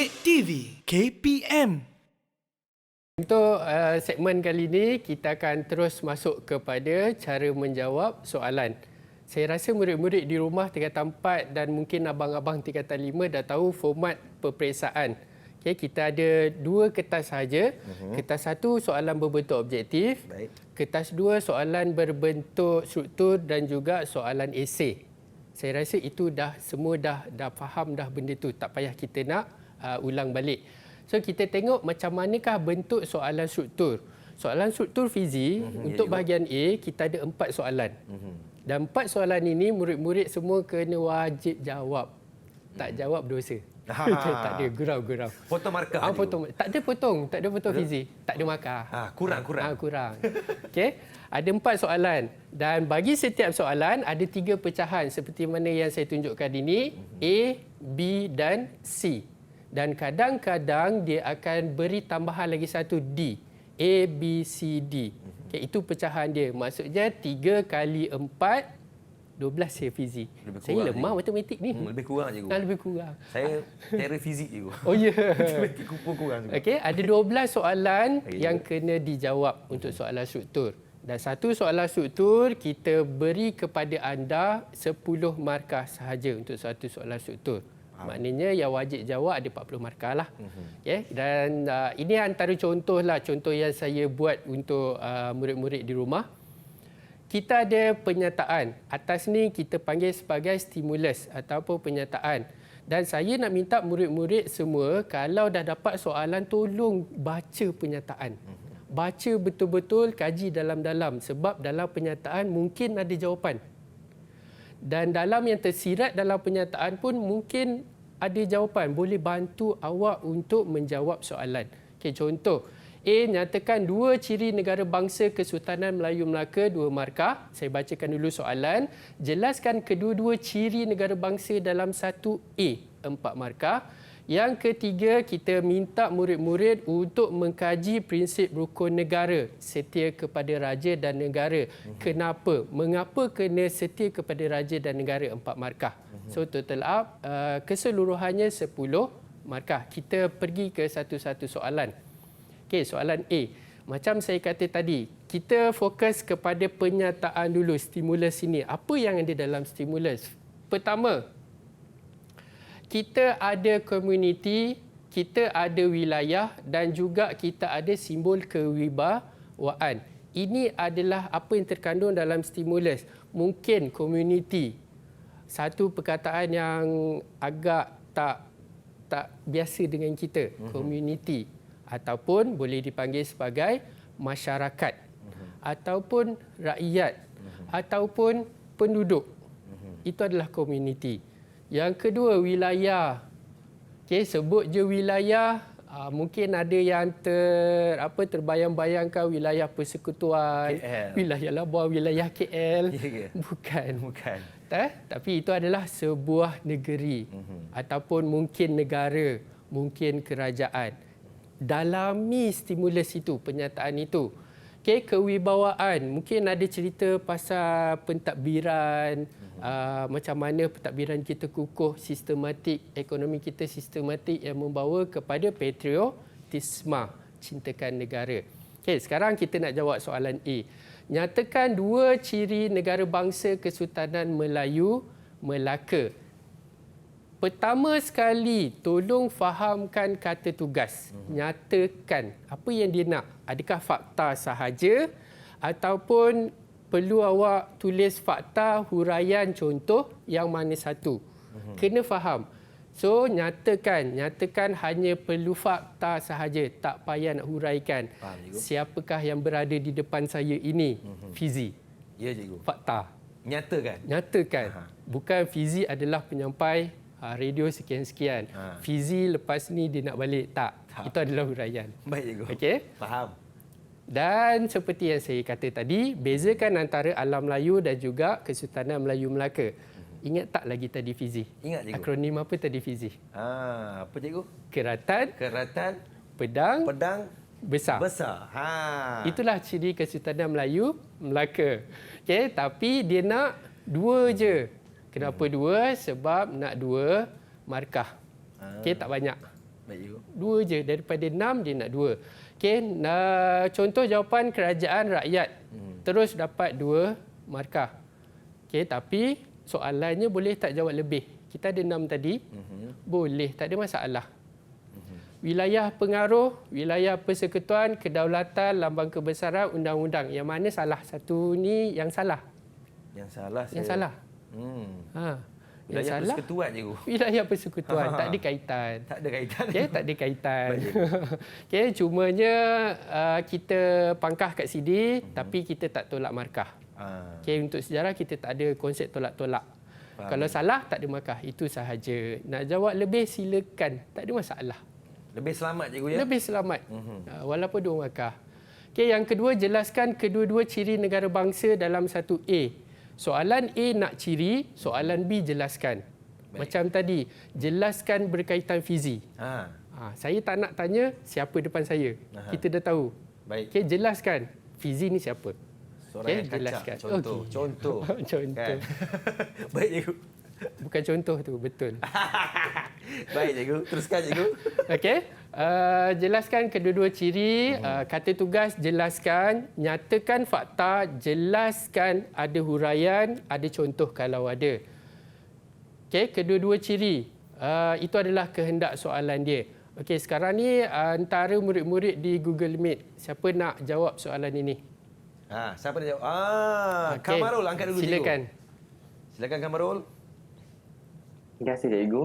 Kek TV KPM. Untuk segmen kali ini, kita akan terus masuk kepada cara menjawab soalan. Saya rasa murid-murid di rumah tingkatan 4 dan mungkin abang-abang tingkatan 5 dah tahu format peperiksaan. Okay, kita ada 2 kertas sahaja. Kertas 1 soalan berbentuk objektif. Baik. Kertas 2 soalan berbentuk struktur dan juga soalan esei. Saya rasa itu semua dah faham dah benda tu. Tak payah kita nak ulang balik. So kita tengok macam manakah bentuk soalan struktur. Soalan struktur fizik untuk bahagian A kita ada 4 soalan. Dan 4 soalan ini murid-murid semua kena wajib jawab. Tak jawab dosa. Tak ada gurau-gurau. Potong markah. Tak ada potong fizik. Tak ada markah. Kurang. Kurang. Okey. Ada 4 soalan dan bagi setiap soalan ada 3 pecahan seperti mana yang saya tunjukkan ini, A, B dan C. Dan kadang-kadang dia akan beri tambahan lagi satu D. A, B, C, D. Okay, itu pecahan dia. Maksudnya 3 kali 4, 12 saya fizik. Saya lemah matematik ni. Lebih kurang je. Lebih kurang. Saya teori fizik je. Oh ya. Matematik kurang juga. Okey, ada 12 soalan yang kena dijawab untuk soalan struktur. Dan satu soalan struktur kita beri kepada anda 10 markah sahaja untuk satu soalan struktur. Maknanya yang wajib jawab ada 40 markah lah. Okay? Dan ini antara contoh yang saya buat untuk murid-murid di rumah. Kita ada penyataan. Atas ni kita panggil sebagai stimulus ataupun penyataan. Dan saya nak minta murid-murid semua kalau dah dapat soalan tolong baca penyataan. Baca betul-betul, kaji dalam-dalam sebab dalam penyataan mungkin ada jawapan. Dan dalam yang tersirat dalam penyataan pun mungkin ada jawapan. Boleh bantu awak untuk menjawab soalan. Okay, contoh, A, nyatakan 2 ciri negara bangsa Kesultanan Melayu Melaka, 2 markah. Saya bacakan dulu soalan. Jelaskan kedua-dua ciri negara bangsa dalam 1A, 4 markah. Yang ketiga, kita minta murid-murid untuk mengkaji prinsip rukun negara, setia kepada raja dan negara. Kenapa? Mengapa kena setia kepada raja dan negara, 4 markah. So total up keseluruhannya 10 markah. Kita pergi ke satu-satu soalan. Okey, soalan A. Macam saya kata tadi, kita fokus kepada penyataan dulu, stimulus ini. Apa yang ada dalam stimulus? Pertama, kita ada komuniti, kita ada wilayah dan juga kita ada simbol kewibawaan. Ini adalah apa yang terkandung dalam stimulus. Mungkin komuniti, satu perkataan yang agak tak biasa dengan kita, komuniti. Ataupun boleh dipanggil sebagai masyarakat. Ataupun rakyat. Ataupun penduduk. Itu adalah komuniti. Yang kedua, wilayah. Okay, sebut je wilayah, mungkin ada yang terbayang-bayangkan wilayah persekutuan, KL. wilayah Labuan, wilayah KL. Bukan. Tapi itu adalah sebuah negeri ataupun mungkin negara, mungkin kerajaan. Dalami stimulus itu, penyataan itu. Okay, kewibawaan, mungkin ada cerita pasal pentadbiran, macam mana pentadbiran kita kukuh, sistematik, ekonomi kita sistematik yang membawa kepada patriotisme, cintakan negara. Okay, sekarang kita nak jawab soalan A. Nyatakan 2 ciri negara bangsa Kesultanan Melayu Melaka. Pertama sekali, tolong fahamkan kata tugas. Nyatakan apa yang dia nak. Adakah fakta sahaja ataupun perlu awak tulis fakta, huraian, contoh yang mana satu. Kena faham. So, nyatakan hanya perlu fakta sahaja. Tak payah nak huraikan. Siapakah yang berada di depan saya ini? Fizi. Ya, cikgu. Fakta. Nyatakan. Bukan Fizi adalah penyampai radio sekian-sekian. Fizi lepas ni dia nak balik. Tak. Itu adalah huraian. Baik, cikgu. Okey? Faham. Dan seperti yang saya kata tadi, bezakan antara Alam Melayu dan juga Kesultanan Melayu Melaka. Ingat tak lagi tadi Fizi? Ingat, cikgu. Akronim apa tadi Fizi? Apa, cikgu? Keratan, pedang, besar. Itulah ciri Kesultanan Melayu Melaka. Okey, tapi dia nak 2 je. Kenapa 2? Sebab nak 2 markah. Okey, tak banyak. Baik, cikgu. 2 je. Daripada 6 dia nak 2. Okey, contoh jawapan kerajaan rakyat. Terus dapat 2 markah. Okey, tapi soalannya boleh tak jawab lebih. Kita ada 6 tadi. Boleh, tak ada masalah. Wilayah pengaruh, wilayah persekutuan, kedaulatan, lambang kebesaran, undang-undang. Yang mana salah satu ni yang salah? Yang salah saya. Yang salah. Yang Wilayah salah. persekutuan, cikgu. Wilayah persekutuan. Tak ada kaitan. Tak ada kaitan. Okay, tak ada kaitan. Okay, cumanya kita pangkah kat sini, tapi kita tak tolak markah. Okay, untuk sejarah kita tak ada konsep tolak-tolak. Kalau salah, tak ada markah. Itu sahaja. Nak jawab lebih, silakan. Tak ada masalah. Lebih selamat, cikgu ya? Lebih selamat. Walaupun 2 markah. Okay, yang kedua, jelaskan kedua-dua ciri negara bangsa dalam satu A. Soalan A nak ciri, soalan B jelaskan. Baik. Macam tadi, jelaskan berkaitan fizi. Saya tak nak tanya siapa depan saya. Kita dah tahu. Baik. Okay, jelaskan fizi ni siapa. Seorang Okay, yang kacak. jelaskan. Contoh. Okay. Contoh. Contoh. Kan? Baik, cikgu. Bukan contoh tu, betul. Baik, cikgu. Teruskan, cikgu. Okey. Jelaskan kedua-dua ciri. Kata tugas, jelaskan. Nyatakan fakta. Jelaskan ada huraian. Ada contoh kalau ada. Okey, kedua-dua ciri. Itu adalah kehendak soalan dia. Okey, sekarang ni antara murid-murid di Google Meet. Siapa nak jawab soalan ini? Siapa nak jawab? Okay. Kamarul, angkat dulu, silakan. cikgu. Silakan, Kamarul. Terima kasih, cikgu.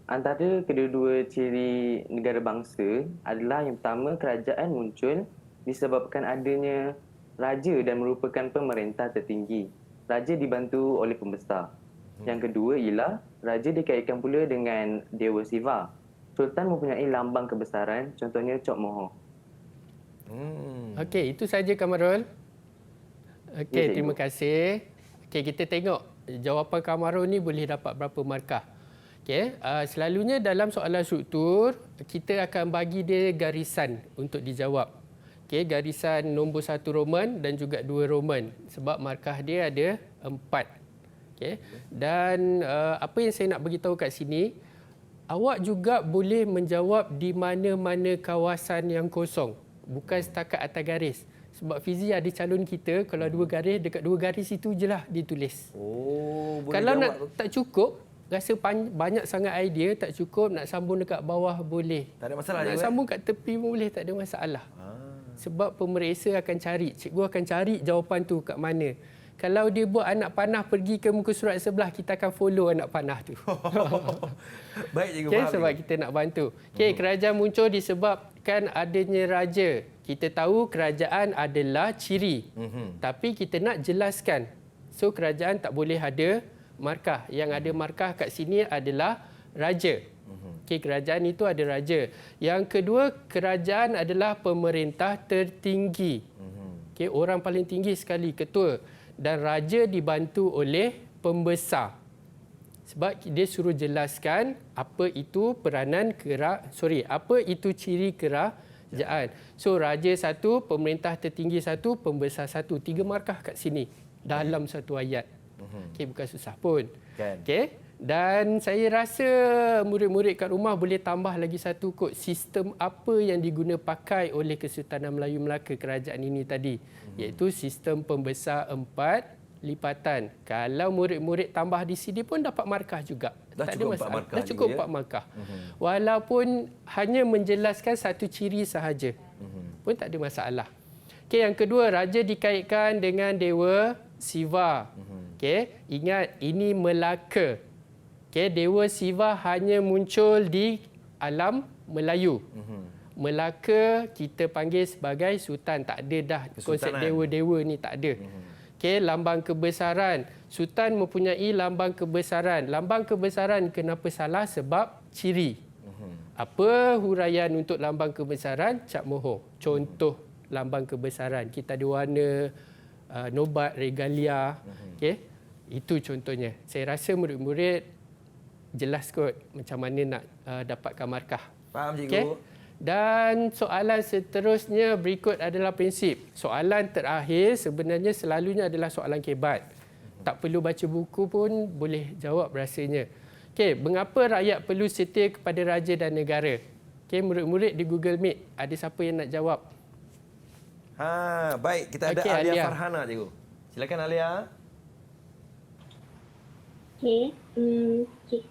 Antara kedua-dua ciri negara bangsa adalah yang pertama, kerajaan muncul disebabkan adanya raja dan merupakan pemerintah tertinggi. Raja dibantu oleh pembesar. Yang kedua ialah raja dikaitkan pula dengan Dewa Siva. Sultan mempunyai lambang kebesaran, contohnya Cok Moho. Okey, itu saja Kamarul. Okey, Ya, terima kasih. Okey, kita tengok jawapan Kamarul ni boleh dapat berapa markah. Okey, selalunya dalam soalan struktur, kita akan bagi dia garisan untuk dijawab. Okey, garisan nombor 1 Roman dan juga 2 Roman sebab markah dia ada 4. Okey. Dan apa yang saya nak beritahu kat sini, awak juga boleh menjawab di mana-mana kawasan yang kosong, bukan setakat atas garis. Sebab fizi ada calon kita, kalau 2 garis, dekat 2 garis itu je lah ditulis. Boleh kalau jawab. nak tak cukup, rasa banyak sangat idea, tak cukup, nak sambung dekat bawah boleh. Tak ada masalah, Nak cikgu. sambung kat tepi pun boleh, tak ada masalah. Sebab pemeriksa akan cari, cikgu akan cari jawapan tu kat mana. Kalau dia buat anak panah pergi ke muka surat sebelah, kita akan follow anak panah tu. Baik, cikgu. Okay, Faham, sebab cikgu. kita nak bantu. Okay, kerajaan muncul disebabkan adanya raja. Kita tahu kerajaan adalah ciri. Tapi kita nak jelaskan. So, kerajaan tak boleh ada markah. Yang ada markah kat sini adalah raja. Okay, kerajaan itu ada raja. Yang kedua, kerajaan adalah pemerintah tertinggi. Okay, orang paling tinggi sekali, ketua. Dan raja dibantu oleh pembesar. Sebab dia suruh jelaskan apa itu peranan apa itu ciri kerajaan. So raja 1, pemerintah tertinggi 1, pembesar 1. 3 markah kat sini dalam satu ayat. Okey, bukan susah pun. Kan. Okey. Dan saya rasa murid-murid kat rumah boleh tambah lagi satu kot, sistem apa yang diguna pakai oleh Kesultanan Melayu Melaka kerajaan ini tadi, iaitu sistem pembesar 4 lipatan. Kalau murid-murid tambah di sini pun dapat markah juga. Dah tak ada cukup masalah. 4 markah Dah cukup juga, 4 markah. Walaupun hanya menjelaskan satu ciri sahaja. Pun tak ada masalah. Okey, yang kedua, raja dikaitkan dengan Dewa Siva. Okey, ingat ini Melaka. Okey, Dewa Siva hanya muncul di alam Melayu. Melaka kita panggil sebagai sultan, tak ada dah konsep dewa-dewa ni, tak ada. Okey, lambang kebesaran. Sultan mempunyai lambang kebesaran. Lambang kebesaran kenapa salah? Sebab ciri. Apa huraian untuk lambang kebesaran? Cap Moho. Contoh lambang kebesaran. Kita ada warna nobat, regalia. Okey, itu contohnya. Saya rasa murid-murid jelas kot macam mana nak dapatkan markah. Faham, cikgu. Okay? Dan soalan seterusnya berikut adalah prinsip. Soalan terakhir sebenarnya selalunya adalah soalan kebat. Tak perlu baca buku pun boleh jawab rasanya. Okey, mengapa rakyat perlu setia kepada raja dan negara? Okey, murid-murid di Google Meet, ada siapa yang nak jawab? Baik. Kita ada Okey, Alia Alia. Farhana, cikgu. Silakan Alia. Okey. Okey.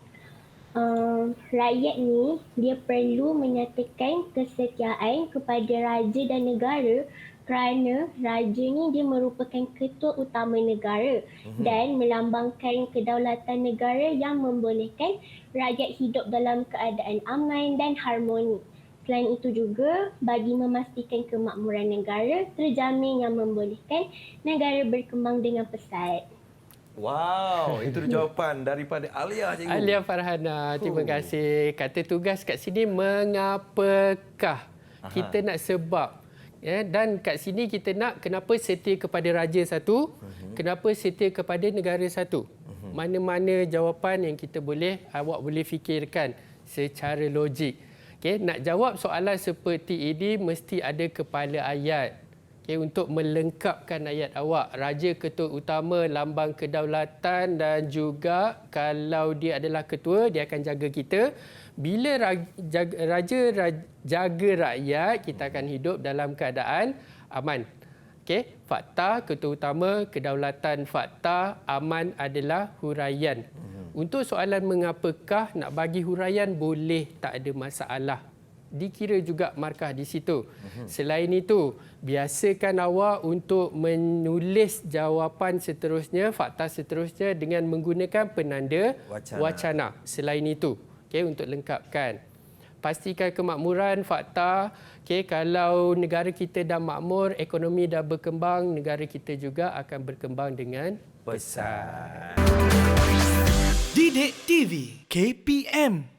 Rakyat ni dia perlu menyatakan kesetiaan kepada raja dan negara kerana raja ni dia merupakan ketua utama negara dan melambangkan kedaulatan negara yang membolehkan rakyat hidup dalam keadaan aman dan harmoni. Selain itu juga bagi memastikan kemakmuran negara terjamin yang membolehkan negara berkembang dengan pesat. Wow, itu jawapan daripada Alia, cikgu. Alia Farhana, terima kasih. Kata tugas kat sini, mengapakah? Kita nak sebab. Ya, dan kat sini kita nak kenapa setia kepada raja satu, kenapa setia kepada negara satu. Mana-mana jawapan yang kita boleh, awak boleh fikirkan secara logik. Okay, nak jawab soalan seperti ini, mesti ada kepala ayat. Okay, untuk melengkapkan ayat awak, raja ketua utama, lambang kedaulatan dan juga kalau dia adalah ketua, dia akan jaga kita. Bila raja jaga rakyat, kita akan hidup dalam keadaan aman. Okay, fakta ketua utama, kedaulatan fakta, aman adalah huraian. Untuk soalan mengapakah, nak bagi huraian boleh, tak ada masalah. Dikira juga markah di situ. Selain itu, biasakan awak untuk menulis jawapan seterusnya, fakta seterusnya dengan menggunakan penanda wacana. Selain itu, okay, untuk lengkapkan. Pastikan kemakmuran, fakta. Okay, kalau negara kita dah makmur, ekonomi dah berkembang, negara kita juga akan berkembang dengan pesat. Didik TV KPM